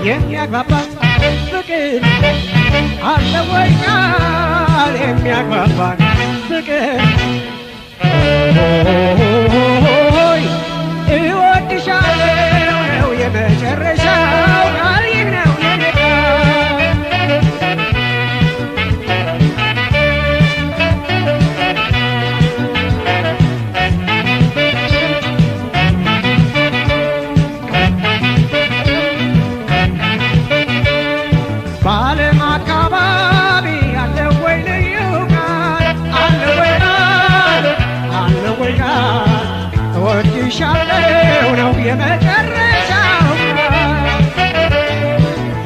የሚያግባባን ፍቅር አለ ወይ ቃል የሚያግባባን ፍቅር ሆይ እወድሻለሁ ነው የመጨረሻው ቃል ይህ ነው የኔ በዓለም አካባቢ አለ ወይ ልዩ ቃል አለ ወይ ቃል አለ ወይ ቃል እወድሻለሁ ነው የመጨረሻው ቃል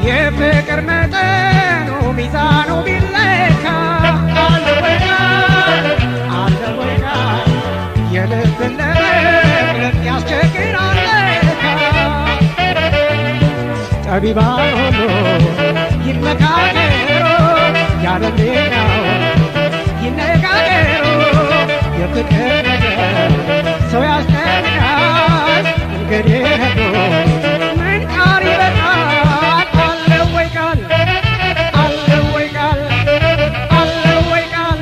የፍቅር መጠኑ ሚዛኑ ቢለካ አለ ወይ ቃል አለ ወይ ቃል የልብን ለመግለጽ ያስቸግራል ለካ ጠቢባን ሁሉ ይመካከሩ ያለሌላው ይነጋገሩ የፍቅር ነገር ሰው ያስጨንቃል እንግዲህ ነው ምን ቃል ይበቃል አለ ወይ ቃል አለ ወይ ቃል አለ ወይ ቃል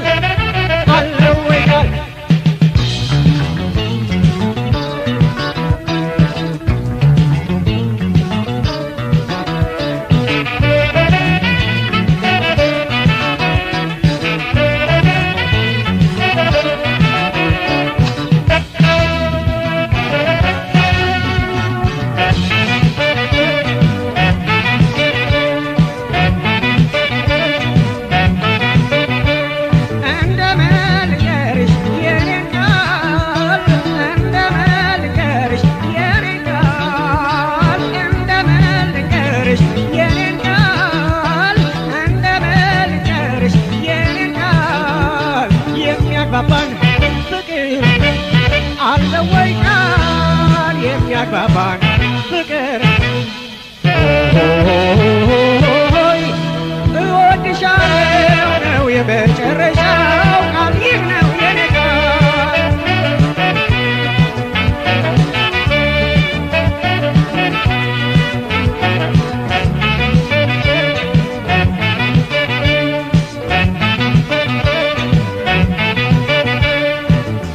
አለ ወይ ቃል የሚያግባባን ፍቅር አለ ወይ ቃል የሚያግባባን ፍቅር ሆይ እወድሻለሁ ነው የመጨረሻው ቃል ይህ ነው የኔ ቃል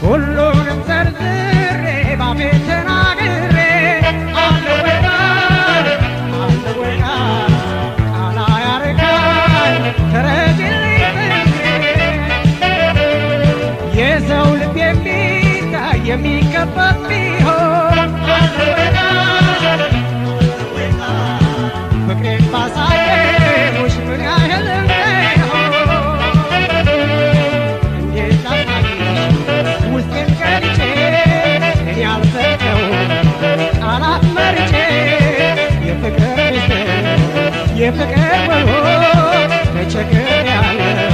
ሁሉንም ዘርዝሬ ባፌ ተናግሬ አለ ወይ ቃል አለ ወይ ቃል ቃል ያርቃል ተረጅልኝ ፍቅሬ የሰው ልብ የሚታይ የሚከፈት ቢሆን አለ ወይ ቃል ፍቅሬን ባሳየሁሽ ምን ያህል እንደሆን እንዴት ላሳይሽ ውስጤን ገልጬ እኔ ያልፈቀው ቃላት መርጬ የፍቅር ምስጢር የፍቅር ውሎ ተቸግሬያለሁ